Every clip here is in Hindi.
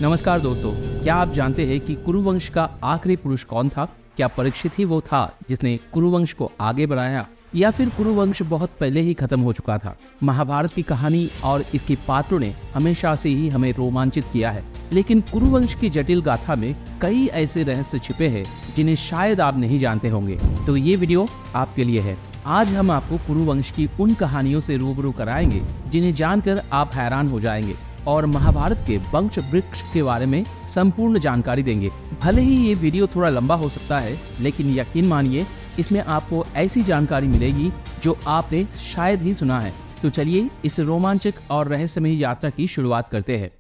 नमस्कार दोस्तों, क्या आप जानते हैं कि कुरुवंश का आखिरी पुरुष कौन था? क्या परीक्षित ही वो था जिसने कुरुवंश को आगे बढ़ाया, या फिर कुरुवंश बहुत पहले ही खत्म हो चुका था? महाभारत की कहानी और इसके पात्रों ने हमेशा से ही हमें रोमांचित किया है, लेकिन कुरुवंश की जटिल गाथा में कई ऐसे रहस्य छिपे हैं जिन्हें शायद आप नहीं जानते होंगे। तो ये वीडियो आपके लिए है। आज हम आपको कुरुवंश की उन कहानियों से रूबरू कराएंगे जिन्हें जानकर आप हैरान हो जाएंगे और महाभारत के वंश वृक्ष के बारे में संपूर्ण जानकारी देंगे। भले ही ये वीडियो थोड़ा लंबा हो सकता है, लेकिन यकीन मानिए इसमें आपको ऐसी जानकारी मिलेगी जो आपने शायद ही सुना है। तो चलिए इस रोमांचक और रहस्यमयी यात्रा की शुरुआत करते हैं।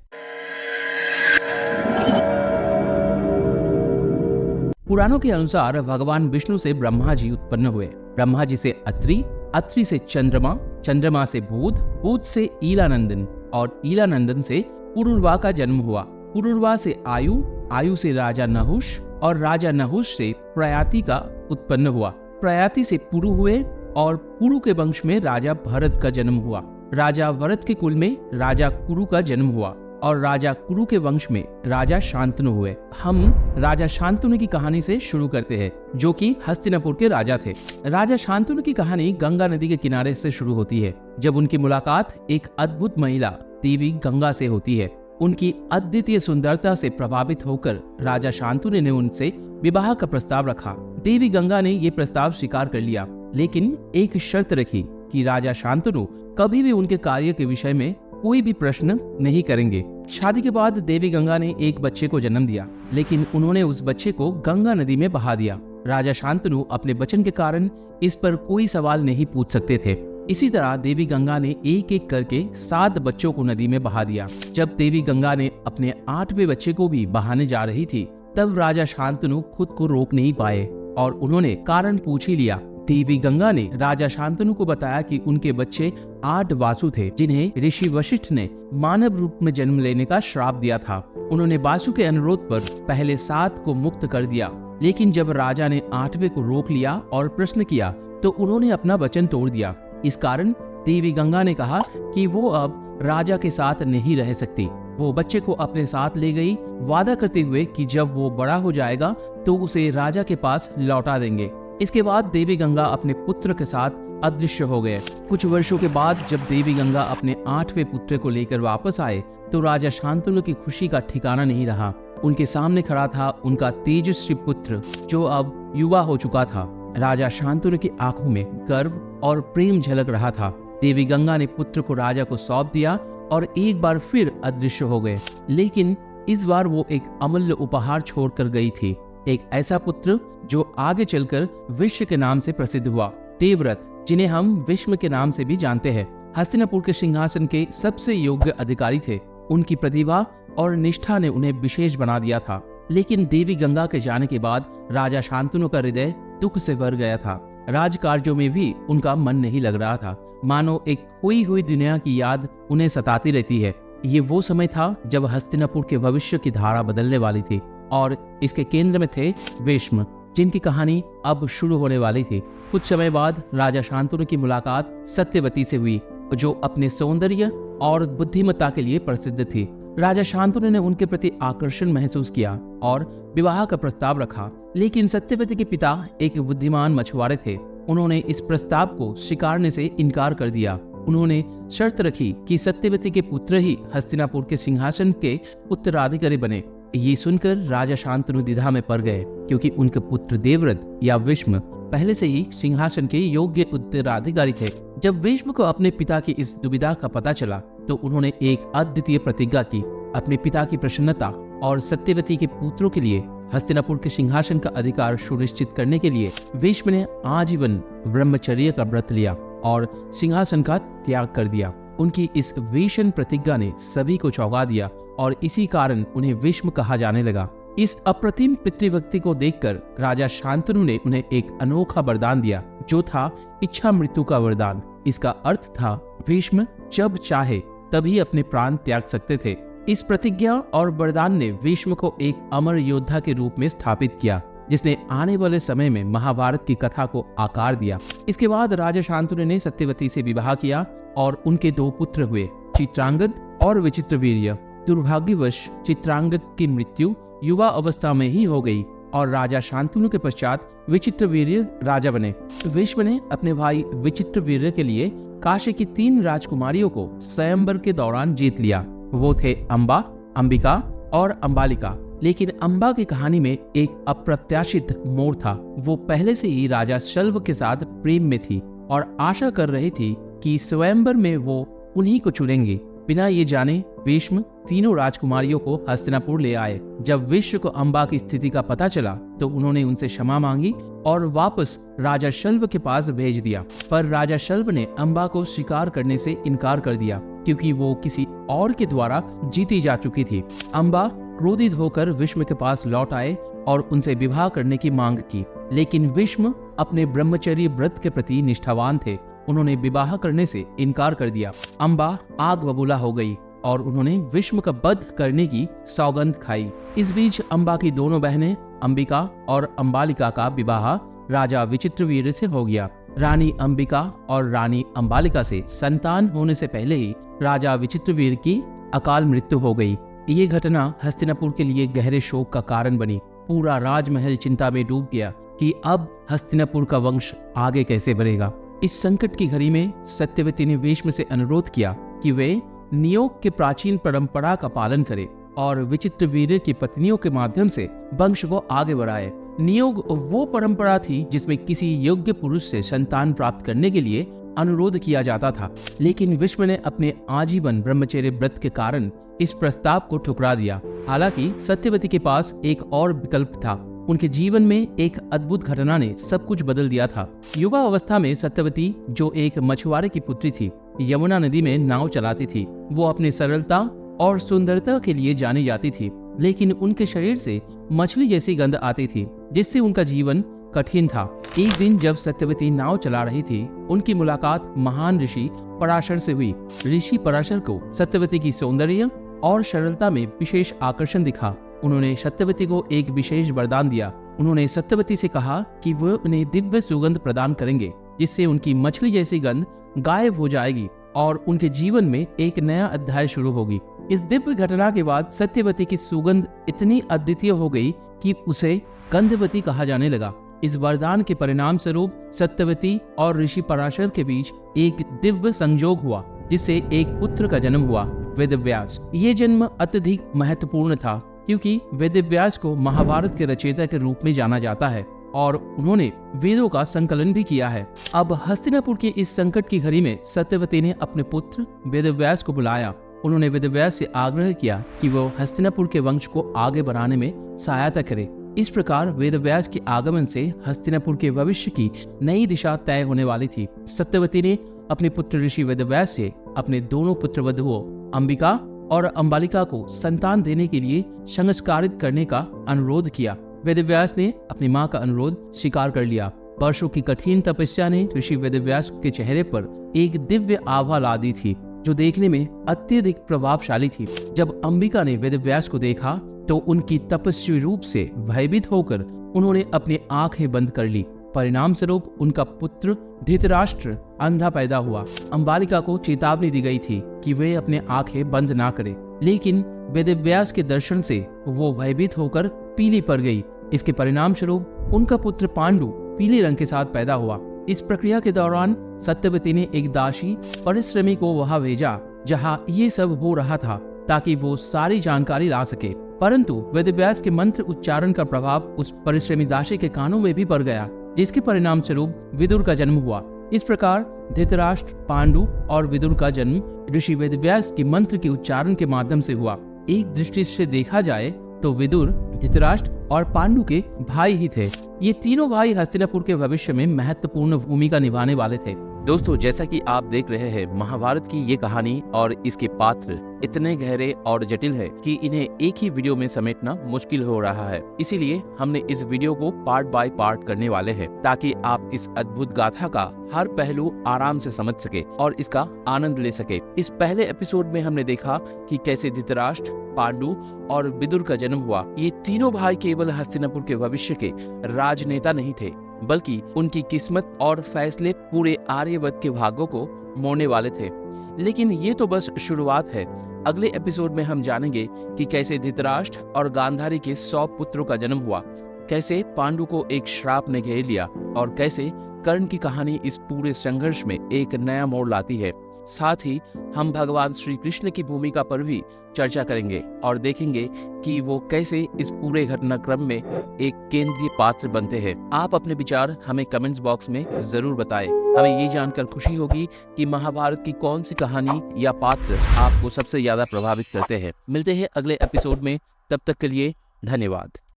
पुराणों के अनुसार भगवान विष्णु से ब्रह्मा जी उत्पन्न हुए। ब्रह्मा जी से अत्रि, अत्रि से चंद्रमा, चंद्रमा से बुध, बुध से ईलानंदन और ईलानंदन से पुरुरवा का जन्म हुआ। पुरुरवा से आयु, आयु से राजा नहुष और राजा नहुष से प्रयाति का उत्पन्न हुआ। प्रयाति से पुरु हुए और पुरु के वंश में राजा भरत का जन्म हुआ। राजा भरत के कुल में राजा कुरु का जन्म हुआ और राजा कुरु के वंश में राजा शांतनु हुए। हम राजा शांतनु की कहानी से शुरू करते हैं, जो कि हस्तिनापुर के राजा थे। राजा शांतनु की कहानी गंगा नदी के किनारे से शुरू होती है, जब उनकी मुलाकात एक अद्भुत महिला देवी गंगा से होती है। उनकी अद्वितीय सुंदरता से प्रभावित होकर राजा शांतनु ने उनसे विवाह का प्रस्ताव रखा। देवी गंगा ने ये प्रस्ताव स्वीकार कर लिया, लेकिन एक शर्त रखी कि राजा शांतनु कभी भी उनके कार्य के विषय में कोई भी प्रश्न नहीं करेंगे। शादी के बाद देवी गंगा ने एक बच्चे को जन्म दिया, लेकिन उन्होंने उस बच्चे को गंगा नदी में बहा दिया। राजा शांतनु अपने वचन के कारण इस पर कोई सवाल नहीं पूछ सकते थे। इसी तरह देवी गंगा ने एक एक करके 7 बच्चों को नदी में बहा दिया। जब देवी गंगा ने अपने 8वें बच्चे को भी बहाने जा रही थी, तब राजा शांतनु खुद को रोक नहीं पाए और उन्होंने कारण पूछ ही लिया। देवी गंगा ने राजा शांतनु को बताया कि उनके बच्चे 8 वासु थे, जिन्हें ऋषि वशिष्ठ ने मानव रूप में जन्म लेने का श्राप दिया था। उन्होंने वासु के अनुरोध पर पहले 7 को मुक्त कर दिया, लेकिन जब राजा ने 8वें को रोक लिया और प्रश्न किया तो उन्होंने अपना वचन तोड़ दिया। इस कारण देवी गंगा ने कहा कि वो अब राजा के साथ नहीं रह सकती। वो बच्चे को अपने साथ ले गई, वादा करते हुए कि जब वो बड़ा हो जाएगा तो उसे राजा के पास लौटा देंगे। इसके बाद देवी गंगा अपने पुत्र के साथ अदृश्य हो गए। कुछ वर्षों के बाद जब देवी गंगा अपने 8वें पुत्र को लेकर वापस आए तो राजा शांतनु की खुशी का ठिकाना नहीं रहा। उनके सामने खड़ा था उनका तेजस्वी पुत्र, जो अब युवा हो चुका था। राजा शांतनु की आंखों में गर्व और प्रेम झलक रहा था। देवी गंगा ने पुत्र को राजा को सौंप दिया और एक बार फिर अदृश्य हो गए, लेकिन इस बार वो एक अमूल्य उपहार छोड़कर गई थी। एक ऐसा पुत्र जो आगे चलकर विश्व के नाम से प्रसिद्ध हुआ, देवव्रत, जिन्हें हम विष्णु के नाम से भी जानते हैं। हस्तिनापुर के सिंहासन के सबसे योग्य अधिकारी थे। उनकी प्रतिभा और निष्ठा ने उन्हें विशेष बना दिया था। लेकिन देवी गंगा के जाने के बाद राजा शांतनु का हृदय दुख से भर गया था। राजकार्यों में भी उनका मन नहीं लग रहा था, मानो एक खोई हुई दुनिया की याद उन्हें सताती रहती है। ये वो समय था जब हस्तिनापुर के भविष्य की धारा बदलने वाली थी और इसके केंद्र में थे भीष्म, जिनकी कहानी अब शुरू होने वाली थी। कुछ समय बाद राजा शांतनु की मुलाकात सत्यवती से हुई, जो अपने सौंदर्य और बुद्धिमत्ता के लिए प्रसिद्ध थी। राजा शांतनु ने उनके प्रति आकर्षण महसूस किया और विवाह का प्रस्ताव रखा, लेकिन सत्यवती के पिता एक बुद्धिमान मछुआरे थे। उन्होंने इस प्रस्ताव को स्वीकारने से इनकार कर दिया। उन्होंने शर्त रखी कि सत्यवती के पुत्र ही हस्तिनापुर के सिंहासन के उत्तराधिकारी बने। ये सुनकर राजा शांतनु द्विधा में पड़ गए, क्योंकि उनके पुत्र देवव्रत या विष्णु पहले से ही सिंहासन के योग्य उत्तराधिकारी थे। जब विष्णु को अपने पिता की इस दुविधा का पता चला तो उन्होंने एक अद्वितीय प्रतिज्ञा की। अपने पिता की प्रसन्नता और सत्यवती के पुत्रों के लिए हस्तिनापुर के सिंहासन का अधिकार सुनिश्चित करने के लिए विष्णु ने आजीवन ब्रह्मचर्य का व्रत लिया और सिंहासन का त्याग कर दिया। उनकी इस भीषण प्रतिज्ञा ने सभी को चौंका दिया और इसी कारण उन्हें विष्णु कहा जाने लगा। इस अप्रतिम पितृभक्ति को देखकर राजा शांतनु ने उन्हें एक अनोखा वरदान दिया, जो था इच्छा मृत्यु का वरदान। इसका अर्थ था भीष्म जब चाहे तभी अपने प्राण त्याग सकते थे। इस प्रतिज्ञा और वरदान ने भीष्म को एक अमर योद्धा के रूप में स्थापित किया, जिसने आने वाले समय में महाभारत की कथा को आकार दिया। इसके बाद राजा शांतनु ने सत्यवती से विवाह किया और उनके 2 पुत्र हुए, चित्रांगद और विचित्रवीर्य। दुर्भाग्यवश चित्रांगद की मृत्यु युवा अवस्था में ही हो गई और राजा शांतनु के पश्चात विचित्रवीर्य राजा बने। विश्व ने अपने भाई विचित्रवीर्य के लिए काशी की 3 राजकुमारियों को स्वयंवर के दौरान जीत लिया। वो थे अम्बा, अंबिका और अंबालिका। लेकिन अम्बा की कहानी में एक अप्रत्याशित मोड़ था। वो पहले से ही राजा शल्व के साथ प्रेम में थी और आशा कर रही थी कि स्वयंवर में वो उन्हीं को चुनेंगे। बिना ये जाने भीष्म तीनों राजकुमारियों को हस्तिनापुर ले आए। जब विश्व को अम्बा की स्थिति का पता चला तो उन्होंने उनसे क्षमा मांगी और वापस राजा शल्व के पास भेज दिया। पर राजा शल्व ने अम्बा को स्वीकार करने से इनकार कर दिया क्योंकि वो किसी और के द्वारा जीती जा चुकी थी। अम्बा क्रोधित होकर विष्णु के पास लौट आए और उनसे विवाह करने की मांग की, लेकिन विष्णु अपने ब्रह्मचर्य व्रत के प्रति निष्ठावान थे। उन्होंने विवाह करने से इनकार कर दिया। अम्बा आग बबूला हो गई और उन्होंने विष्णु का वध करने की सौगंध खाई। इस बीच अम्बा की दोनों बहनें अंबिका और अंबालिका का विवाह राजा विचित्रवीर्य से हो गया। रानी अंबिका और रानी अंबालिका से संतान होने से पहले ही राजा विचित्रवीर्य की अकाल मृत्यु हो गई। ये घटना हस्तिनापुर के लिए गहरे शोक का कारण बनी। पूरा राजमहल चिंता में डूब गया कि अब हस्तिनापुर का वंश आगे कैसे बढ़ेगा। इस संकट की घड़ी में सत्यवती ने भीष्म से अनुरोध किया कि वे नियोग के प्राचीन परंपरा का पालन करें और विचित्रवीर्य की पत्नियों के माध्यम से वंश को आगे बढ़ाए। नियोग वो परंपरा थी जिसमें किसी योग्य पुरुष से संतान प्राप्त करने के लिए अनुरोध किया जाता था, लेकिन विष्णु ने अपने आजीवन ब्रह्मचर्य व्रत के कारण इस प्रस्ताव को ठुकरा दिया। हालांकि सत्यवती के पास एक और विकल्प था। उनके जीवन में एक अद्भुत घटना ने सब कुछ बदल दिया था। युवा अवस्था में सत्यवती, जो एक मछुआरे की पुत्री थी, यमुना नदी में नाव चलाती थी। वो अपनी सरलता और सुंदरता के लिए जानी जाती थी, लेकिन उनके शरीर से मछली जैसी गंध आती थी, जिससे उनका जीवन कठिन था। एक दिन जब सत्यवती नाव चला रही थी, उनकी मुलाकात महान ऋषि पराशर से हुई। ऋषि पराशर को सत्यवती की सौंदर्य और सरलता में विशेष आकर्षण दिखा। उन्होंने सत्यवती को एक विशेष वरदान दिया। उन्होंने सत्यवती से कहा कि वह उन्हें दिव्य सुगंध प्रदान करेंगे, जिससे उनकी मछली जैसी गंध गायब हो जाएगी और उनके जीवन में एक नया अध्याय शुरू होगी। इस दिव्य घटना के बाद सत्यवती की सुगंध इतनी अद्वितीय हो गई कि उसे गंधवती कहा जाने लगा। इस वरदान के परिणाम स्वरूप सत्यवती और ऋषि पराशर के बीच एक दिव्य संयोग हुआ, जिससे एक पुत्र का जन्म हुआ, वेदव्यास। ये जन्म अत्यधिक महत्वपूर्ण था क्योंकि वेदव्यास को महाभारत के रचयिता के रूप में जाना जाता है और उन्होंने वेदों का संकलन भी किया है। अब हस्तिनापुर के इस संकट की घड़ी में सत्यवती ने अपने पुत्र वेदव्यास को बुलाया। उन्होंने वेदव्यास से आग्रह किया कि वो हस्तिनापुर के वंश को आगे बढ़ाने में सहायता करे। इस प्रकार वेदव्यास के आगमन से हस्तिनापुर के भविष्य की नई दिशा तय होने वाली थी। सत्यवती ने अपने पुत्र ऋषि वेदव्यास से अपने दोनों पुत्रवधुओं अंबिका और अंबालिका को संतान देने के लिए संस्कारित करने का अनुरोध किया। वेदव्यास ने अपनी मां का अनुरोध स्वीकार कर लिया। वर्षों की कठिन तपस्या ने ऋषि वेदव्यास के चेहरे पर एक दिव्य आभा ला दी थी, जो देखने में अत्यधिक प्रभावशाली थी। जब अंबिका ने वेदव्यास को देखा तो उनकी तपस्वी रूप से भयभीत होकर उन्होंने अपनी आंखें बंद कर ली। परिणाम स्वरूप उनका पुत्र धृतराष्ट्र अंधा पैदा हुआ। अंबालिका को चेतावनी दी गई थी कि वे अपने आंखें बंद ना करें, लेकिन वेदव्यास के दर्शन से वो भयभीत होकर पीली पड़ गई। इसके परिणाम स्वरूप उनका पुत्र पांडु पीले रंग के साथ पैदा हुआ। इस प्रक्रिया के दौरान सत्यवती ने एक दासी परिश्रमी को वहां भेजा जहां ये सब हो रहा था, ताकि वो सारी जानकारी ला सके। परंतु वेदव्यास के मंत्र उच्चारण का प्रभाव उस परिश्रमी दासी के कानों में भी पड़ गया, जिसके परिणाम स्वरूप विदुर का जन्म हुआ। इस प्रकार धृतराष्ट्र, पांडु और विदुर का जन्म ऋषि वेदव्यास के मंत्र के उच्चारण के माध्यम से हुआ। एक दृष्टि से देखा जाए तो विदुर, धृतराष्ट्र और पांडु के भाई ही थे। ये तीनों भाई हस्तिनापुर के भविष्य में महत्वपूर्ण भूमिका निभाने वाले थे। दोस्तों, जैसा कि आप देख रहे हैं, महाभारत की ये कहानी और इसके पात्र इतने गहरे और जटिल है कि इन्हें एक ही वीडियो में समेटना मुश्किल हो रहा है। इसीलिए हमने इस वीडियो को पार्ट बाय पार्ट करने वाले हैं, ताकि आप इस अद्भुत गाथा का हर पहलू आराम से समझ सके और इसका आनंद ले सके। इस पहले एपिसोड में हमने देखा कि कैसे धृतराष्ट्र, पांडु और विदुर का जन्म हुआ। ये तीनों भाई केवल हस्तिनापुर के भविष्य के राजनेता नहीं थे, बल्कि उनकी किस्मत और फैसले पूरे आर्यवत के भाग्यों को मोड़ने वाले थे। लेकिन ये तो बस शुरुआत है। अगले एपिसोड में हम जानेंगे कि कैसे धृतराष्ट्र और गांधारी के 100 पुत्रों का जन्म हुआ, कैसे पांडु को एक श्राप ने घेर लिया और कैसे कर्ण की कहानी इस पूरे संघर्ष में एक नया मोड़ लाती है। साथ ही हम भगवान श्री कृष्ण की भूमिका पर भी चर्चा करेंगे और देखेंगे कि वो कैसे इस पूरे घटनाक्रम में एक केंद्रीय पात्र बनते हैं। आप अपने विचार हमें कमेंट्स बॉक्स में जरूर बताएं। हमें ये जानकर खुशी होगी कि महाभारत की कौन सी कहानी या पात्र आपको सबसे ज्यादा प्रभावित करते हैं। मिलते हैं अगले एपिसोड में, तब तक के लिए धन्यवाद।